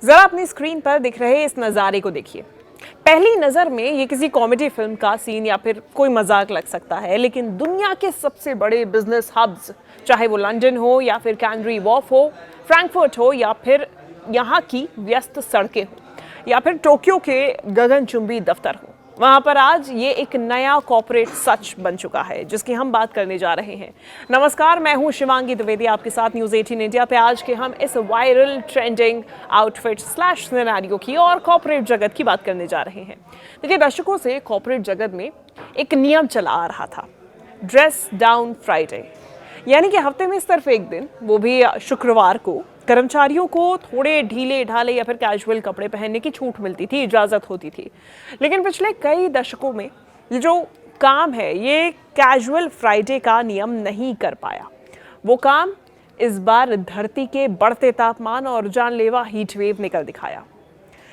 जरा अपनी स्क्रीन पर दिख रहे इस नज़ारे को देखिए। पहली नज़र में ये किसी कॉमेडी फिल्म का सीन या फिर कोई मजाक लग सकता है, लेकिन दुनिया के सबसे बड़े बिजनेस हब्स, चाहे वो लंदन हो या फिर कैनरी वॉर्फ हो, फ्रैंकफर्ट हो या फिर यहाँ की व्यस्त सड़कें हो या फिर टोक्यो के गगनचुंबी दफ्तर हो, वहां पर आज ये एक नया कॉर्पोरेट सच बन चुका है जिसकी हम बात करने जा रहे हैं। नमस्कार, मैं हूं शिवांगी द्विवेदी, आपके साथ न्यूज़ 18 इंडिया पे। आज के हम इस viral trending outfit slash scenario की और कॉर्पोरेट जगत की बात करने जा रहे हैं। देखिए, दशकों से कॉर्पोरेट जगत में एक नियम चला आ रहा था, ड्रेस डाउन फ्राइडे, यानी कि हफ्ते में सिर्फ एक दिन, वो भी शुक्रवार को, कर्मचारियों को थोड़े ढीले ढाले या फिर कैजुअल कपड़े पहनने की छूट मिलती थी, इजाज़त होती थी। लेकिन पिछले कई दशकों में ये जो काम है, ये कैजुअल फ्राइडे का नियम नहीं कर पाया। वो काम इस बार धरती के बढ़ते तापमान और जानलेवा हीट वेव ने कर दिखाया।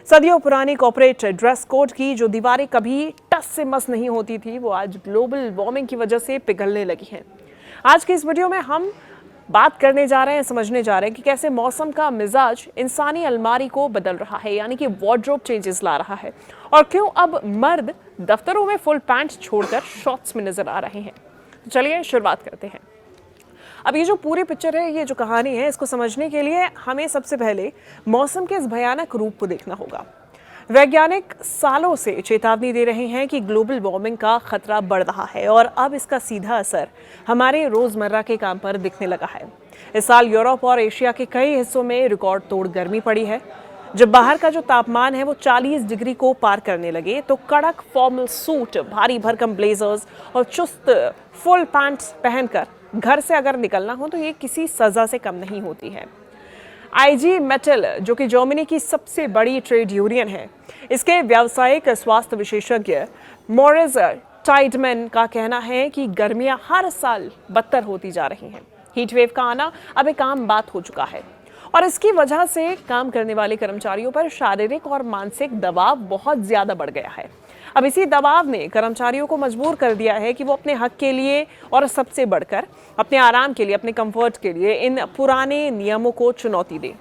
सदियों पुरानी कॉर्पोरेट ड्रेस कोड की जो दीवारें कभी टस से मस नहीं होती थी, वो आज ग्लोबल वार्मिंग की वजह से पिघलने लगी हैं। आज की इस वीडियो में हम बात करने जा रहे हैं, समझने जा रहे हैं कि कैसे मौसम का मिजाज इंसानी अलमारी को बदल रहा है, यानी कि वार्डरोब चेंजेस ला रहा है, और क्यों अब मर्द दफ्तरों में फुल पैंट छोड़कर शॉर्ट्स में नजर आ रहे हैं। तो चलिए शुरुआत करते हैं। अब ये जो पूरी पिक्चर है, ये जो कहानी है, इसको समझने के लिए हमें सबसे पहले मौसम के इस भयानक रूप को देखना होगा। वैज्ञानिक सालों से चेतावनी दे रहे हैं कि ग्लोबल वार्मिंग का खतरा बढ़ रहा है और अब इसका सीधा असर हमारे रोजमर्रा के काम पर दिखने लगा है। इस साल यूरोप और एशिया के कई हिस्सों में रिकॉर्ड तोड़ गर्मी पड़ी है। जब बाहर का जो तापमान है वो 40 डिग्री को पार करने लगे, तो कड़क फॉर्मल सूट, भारी भरकम ब्लेजर्स और चुस्त फुल पैंट्स पहनकर घर से अगर निकलना हो तो ये किसी सजा से कम नहीं होती है। IG मेटल, जो कि जर्मनी की सबसे बड़ी ट्रेड यूनियन है, इसके व्यावसायिक स्वास्थ्य विशेषज्ञ मोरिस टाइडमैन का कहना है कि गर्मियां हर साल बदतर होती जा रही हैं। हीट वेव का आना अब एक आम बात हो चुका है और इसकी वजह से काम करने वाले कर्मचारियों पर शारीरिक और मानसिक दबाव बहुत ज्यादा बढ़ गया है। अब इसी दबाव ने कर्मचारियों को मजबूर कर दिया है कि वो अपने हक के लिए और सबसे बढ़कर अपने आराम के लिए, अपने कंफर्ट के लिए इन पुराने नियमों को चुनौती दें।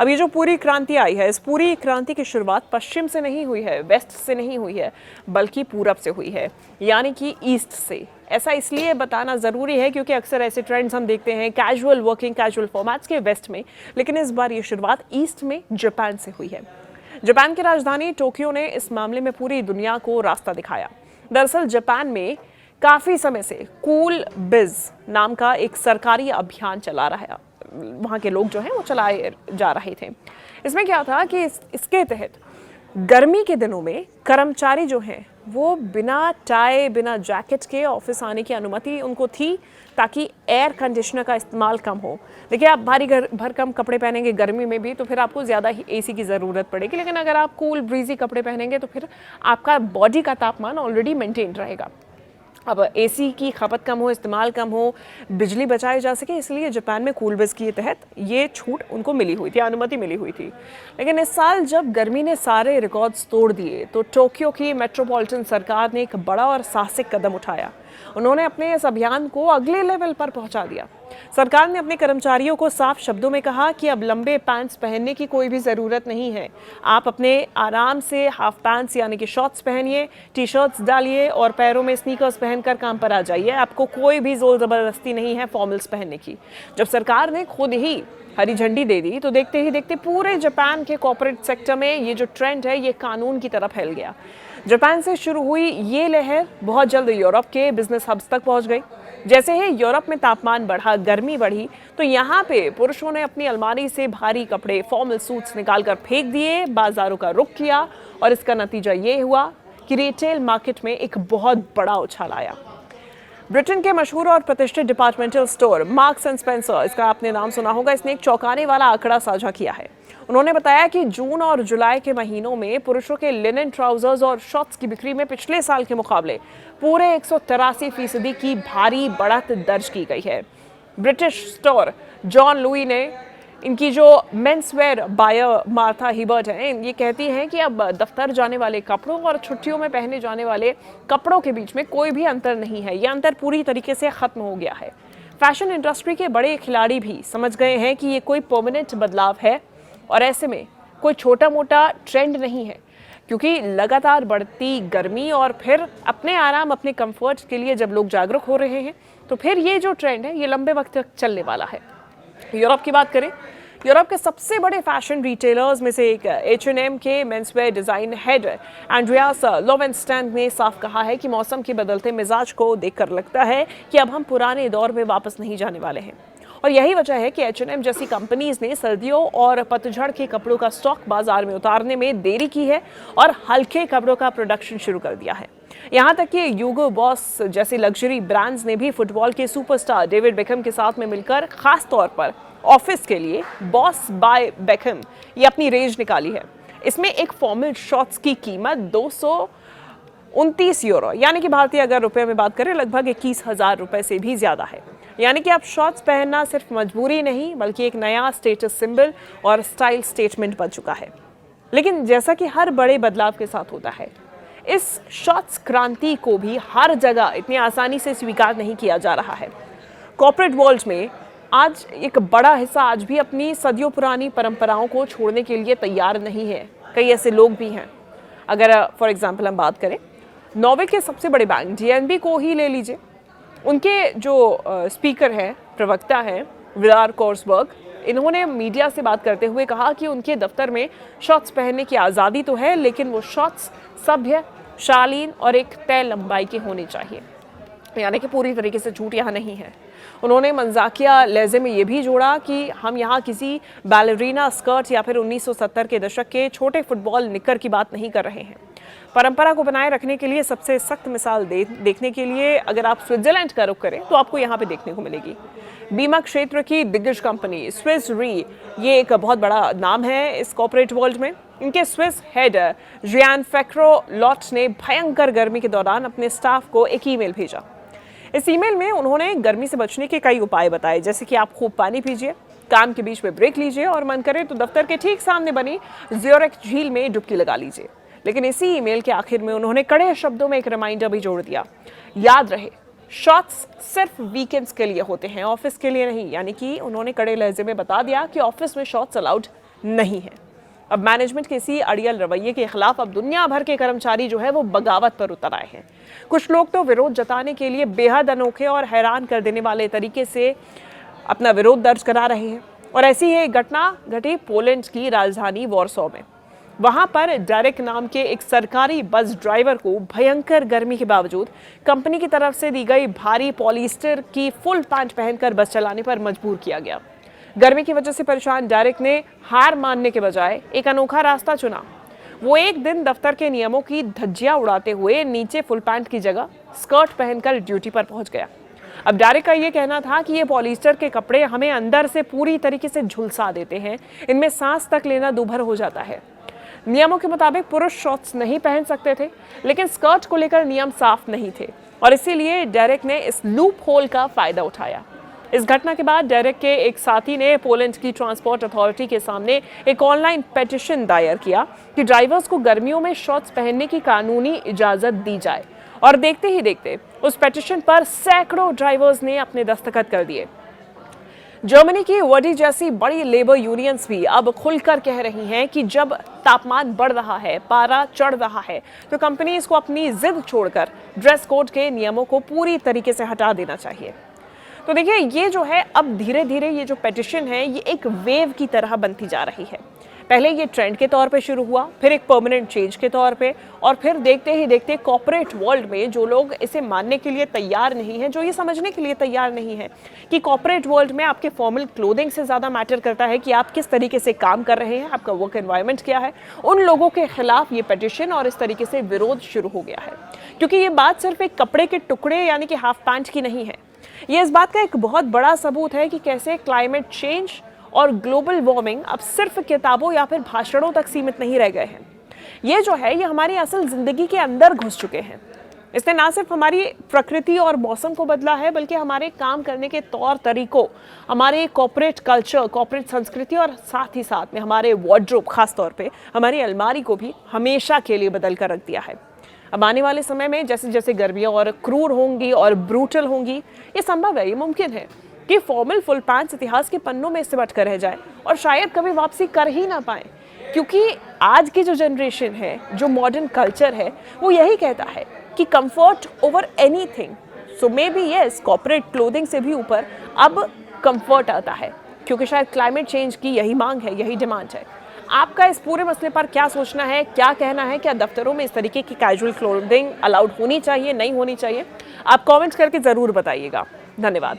अब ये जो पूरी क्रांति आई है, इस पूरी क्रांति की शुरुआत पश्चिम से नहीं हुई है, वेस्ट से नहीं हुई है, बल्कि पूरब से हुई है, यानी कि ईस्ट से। ऐसा इसलिए बताना ज़रूरी है क्योंकि अक्सर ऐसे ट्रेंड्स हम देखते हैं कैजुअल वर्किंग, कैजुअल फॉर्मेट्स के वेस्ट में, लेकिन इस बार ये शुरुआत ईस्ट में जापान से हुई है। जापान की राजधानी टोक्यो ने इस मामले में पूरी दुनिया को रास्ता दिखाया। दरअसल जापान में काफ़ी समय से कूल बिज नाम का एक सरकारी अभियान चला रहा है, वहाँ के लोग जो हैं वो चलाए जा रहे थे। इसमें क्या था कि इसके तहत गर्मी के दिनों में कर्मचारी जो हैं वो बिना टाई, बिना जैकेट के ऑफिस आने की अनुमति उनको थी, ताकि एयर कंडीशनर का इस्तेमाल कम हो। देखिए, आप भारी भरकम कपड़े पहनेंगे गर्मी में भी तो फिर आपको ज़्यादा ही AC की ज़रूरत पड़ेगी, लेकिन अगर आप कूल ब्रीजी कपड़े पहनेंगे तो फिर आपका बॉडी का तापमान ऑलरेडी मेंटेन रहेगा। अब AC की खपत कम हो, इस्तेमाल कम हो, बिजली बचाई जा सके, इसलिए जापान में कूल बिज के तहत ये छूट उनको मिली हुई थी, अनुमति मिली हुई थी। लेकिन इस साल जब गर्मी ने सारे रिकॉर्ड्स तोड़ दिए तो टोक्यो की मेट्रोपॉलिटन सरकार ने एक बड़ा और साहसिक कदम उठाया। उन्होंने अपने इस अभियान को अगले लेवल पर पहुंचा दिया। सरकार ने अपने कर्मचारियों को साफ शब्दों में कहा कि अब लंबे पैंट्स पहनने की कोई भी ज़रूरत नहीं है। आप अपने आराम से हाफ पैंट्स यानी कि शॉर्ट्स पहनिए, टी-शर्ट्स डालिए और पैरों में स्नीकर्स पहनकर काम पर आ जाइए। आपको कोई भी जोर ज़बरदस्ती नहीं है फॉर्मल्स पहनने की। जब सरकार ने खुद ही हरी झंडी दे दी तो देखते ही देखते पूरे जापान के कॉर्पोरेट सेक्टर में ये जो ट्रेंड है, ये कानून की तरफ फैल गया। जापान से शुरू हुई ये लहर बहुत जल्द यूरोप के बिजनेस हब्स तक पहुंच गई। जैसे ही यूरोप में तापमान बढ़ा, गर्मी बढ़ी, तो यहाँ पे पुरुषों ने अपनी अलमारी से भारी कपड़े, फॉर्मल सूट्स निकालकर फेंक दिए, बाजारों का रुख किया और इसका नतीजा ये हुआ कि रिटेल मार्केट में एक बहुत बड़ा उछाल आया। ब्रिटेन के मशहूर और प्रतिष्ठित departmental store marks and Spencer, इसका आपने नाम सुना होगा, इसने एक चौंकाने वाला आंकड़ा साझा किया है। उन्होंने बताया कि जून और जुलाई के महीनों में पुरुषों के लिनन ट्राउजर्स और शॉर्ट्स की बिक्री में पिछले साल के मुकाबले पूरे 183% की भारी बढ़त दर्ज की गई है। ब्रिटिश स्टोर जॉन लुई ने इनकी जो मेंसवेयर बायर मार्था हिबर्ट हैं, ये कहती हैं कि अब दफ्तर जाने वाले कपड़ों और छुट्टियों में पहने जाने वाले कपड़ों के बीच में कोई भी अंतर नहीं है। ये अंतर पूरी तरीके से खत्म हो गया है। फैशन इंडस्ट्री के बड़े खिलाड़ी भी समझ गए हैं कि ये कोई परमानेंट बदलाव है और ऐसे में कोई छोटा मोटा ट्रेंड नहीं है, क्योंकि लगातार बढ़ती गर्मी और फिर अपने आराम, अपने कंफर्ट के लिए जब लोग जागरूक हो रहे हैं तो फिर ये जो ट्रेंड है ये लंबे वक्त तक चलने वाला है। यूरोप की बात करें, यूरोप के सबसे बड़े फैशन रिटेलर्स में से एक H&M के मेंसवेयर डिजाइन हेड एंड्रियास लोवेनस्टैंड ने साफ कहा है कि मौसम के बदलते मिजाज को देखकर लगता है कि अब हम पुराने दौर में वापस नहीं जाने वाले हैं। और यही वजह है कि H&M जैसी कंपनीज ने सर्दियों और पतझड़ के कपड़ों का स्टॉक बाजार में उतारने में देरी की है और हल्के कपड़ों का प्रोडक्शन शुरू कर दिया है। यहाँ तक कि यूगो बॉस जैसे लग्जरी ब्रांड्स ने भी फुटबॉल के सुपरस्टार डेविड बेकहम के साथ में मिलकर खास तौर पर ऑफिस के लिए बॉस बाय बेकहम ये अपनी रेंज निकाली है। इसमें एक फॉर्मल शॉर्ट्स की कीमत 229 यूरो यानी कि भारतीय अगर रुपए में बात करें लगभग 21,000 रुपए से भी ज्यादा है। यानी कि अब शॉर्ट्स पहनना सिर्फ मजबूरी नहीं बल्कि एक नया स्टेटस सिंबल और स्टाइल स्टेटमेंट बन चुका है। लेकिन जैसा कि हर बड़े बदलाव के साथ होता है, इस शॉर्ट्स क्रांति को भी हर जगह इतनी आसानी से स्वीकार नहीं किया जा रहा है। कॉर्पोरेट वर्ल्ड में आज एक बड़ा हिस्सा आज भी अपनी सदियों पुरानी परंपराओं को छोड़ने के लिए तैयार नहीं है। कई ऐसे लोग भी हैं। अगर फॉर एग्जांपल हम बात करें नॉर्वे के सबसे बड़े बैंक DNB को ही ले लीजिए। उनके जो स्पीकर हैं, प्रवक्ता हैं विदार कोर्सबर्ग, इन्होंने मीडिया से बात करते हुए कहा कि उनके दफ्तर में शॉर्ट्स पहनने की आज़ादी तो है, लेकिन वो शॉर्ट्स सभ्य, शालीन और एक तय लंबाई के होने चाहिए। यानी कि पूरी तरीके से झूठ यहाँ नहीं है। उन्होंने मजाकिया लहजे में ये भी जोड़ा कि हम यहाँ किसी बैलरीना स्कर्ट या फिर 1970 के दशक के छोटे फुटबॉल निक्कर की बात नहीं कर रहे हैं। परंपरा को बनाए रखने के लिए सबसे सख्त मिसाल देखने के लिए अगर आप स्विट्जरलैंड का रुख करें तो आपको यहाँ पे देखने को मिलेगी। बीमा क्षेत्र की दिग्गज कंपनी स्विस री, ये एक बहुत बड़ा नाम है इस कॉर्पोरेट वर्ल्ड में। इनके स्विस हेड जियान फेक्रो लॉट ने भयंकर गर्मी के दौरान अपने स्टाफ को एक ईमेल भेजा। इस ईमेल में उन्होंने गर्मी से बचने के कई उपाय बताए, जैसे कि आप खूब पानी पीजिए, काम के बीच में ब्रेक लीजिए और मन करे तो दफ्तर के ठीक सामने बनी ज्यूरिख झील में डुबकी लगा लीजिए। लेकिन इसी ईमेल के आखिर में उन्होंने कड़े शब्दों में एक रिमाइंडर भी जोड़ दिया, याद रहे शॉर्ट्स सिर्फ वीकेंड्स के लिए होते हैं, ऑफिस के लिए नहीं। यानी कि उन्होंने कड़े लहजे में बता दिया कि ऑफिस में शॉर्ट्स अलाउड नहीं है। अब मैनेजमेंट के इसी अड़ियल रवैये के खिलाफ अब दुनिया भर के कर्मचारी जो है वो बगावत पर उतर आए हैं। कुछ लोग तो विरोध जताने के लिए बेहद अनोखे और हैरान कर देने वाले तरीके से अपना विरोध दर्ज करा रहे हैं। और ऐसी ही एक घटना घटी पोलैंड की राजधानी वॉर्सो में। वहां पर डेरेक नाम के एक सरकारी बस ड्राइवर को भयंकर गर्मी के बावजूद कंपनी की तरफ से दी गई भारी पॉलिएस्टर की फुल पैंट पहनकर बस चलाने पर मजबूर किया गया। गर्मी की वजह से परेशान डेरेक ने हार मानने के बजाय एक अनोखा रास्ता चुना। वो एक दिन दफ्तर के नियमों की धज्जियां उड़ाते हुए नीचे फुल पैंट की जगह स्कर्ट पहनकर ड्यूटी पर पहुंच गया। अब डेरेक का ये कहना था कि ये पॉलिएस्टर के कपड़े हमें अंदर से पूरी तरीके से झुलसा देते हैं, इनमें सांस तक लेना दूभर हो जाता है। नियमों के मुताबिक पुरुष शॉर्ट्स नहीं पहन सकते थे, लेकिन स्कर्ट को लेकर नियम साफ नहीं थे और इसीलिए डेरेक ने इस लूप होल का फायदा उठाया। इस घटना के बाद डेरेक के एक साथी ने पोलैंड की ट्रांसपोर्ट अथॉरिटी के सामने एक ऑनलाइन पेटिशन दायर किया कि ड्राइवर्स को गर्मियों में शॉर्ट्स पहनने की कानूनी इजाजत दी जाए। और देखते ही देखते उस पेटिशन पर सैकड़ों ड्राइवर्स ने अपने दस्तखत कर दिए। जर्मनी की वर्डी जैसी बड़ी लेबर यूनियंस भी अब खुलकर कह रही हैं कि जब तापमान बढ़ रहा है, पारा चढ़ रहा है, तो कंपनीज को अपनी जिद छोड़कर ड्रेस कोड के नियमों को पूरी तरीके से हटा देना चाहिए। तो देखिए, ये जो है अब धीरे धीरे ये जो पेटिशन है ये एक वेव की तरह बनती जा रही है। पहले ये ट्रेंड के तौर पे शुरू हुआ, फिर एक परमानेंट चेंज के तौर पे, और फिर देखते ही देखते कॉर्पोरेट वर्ल्ड में जो लोग इसे मानने के लिए तैयार नहीं हैं, जो ये समझने के लिए तैयार नहीं है कि कॉर्पोरेट वर्ल्ड में आपके फॉर्मल क्लोथिंग से ज़्यादा मैटर करता है कि आप किस तरीके से काम कर रहे हैं, आपका वर्क एनवायरनमेंट क्या है, उन लोगों के खिलाफ ये पेटिशन और इस तरीके से विरोध शुरू हो गया है। क्योंकि ये बात सिर्फ एक कपड़े के टुकड़े यानी कि हाफ पैंट की नहीं है, ये इस बात का एक बहुत बड़ा सबूत है कि कैसे क्लाइमेट चेंज और ग्लोबल वार्मिंग अब सिर्फ किताबों या फिर भाषणों तक सीमित नहीं रह गए हैं। ये जो है ये हमारी असल जिंदगी के अंदर घुस चुके हैं। इसने ना सिर्फ हमारी प्रकृति और मौसम को बदला है, बल्कि हमारे काम करने के तौर तरीकों, हमारे कॉर्पोरेट कल्चर, कॉर्पोरेट संस्कृति और साथ ही साथ में हमारे वार्डरोब, खास तौर पे हमारी अलमारी को भी हमेशा के लिए बदल कर रख दिया है। अब आने वाले समय में जैसे जैसे गर्मियाँ और क्रूर होंगी और ब्रूटल होंगी, ये संभव है, ये मुमकिन है कि फॉर्मल फुल पैंट्स इतिहास के पन्नों में सिमट कर रह जाए और शायद कभी वापसी कर ही ना पाए। क्योंकि आज की जो जनरेशन है, जो मॉडर्न कल्चर है, वो यही कहता है कि comfort over anything. So may be yes, corporate clothing से भी ऊपर अब कंफर्ट आता है, क्योंकि शायद क्लाइमेट चेंज की यही मांग है, यही डिमांड है। आपका इस पूरे मसले पर क्या सोचना है, क्या कहना है? क्या दफ्तरों में इस तरीके की कैजुअल क्लोथिंग अलाउड होनी चाहिए, नहीं होनी चाहिए? आप कमेंट्स करके ज़रूर बताइएगा। धन्यवाद।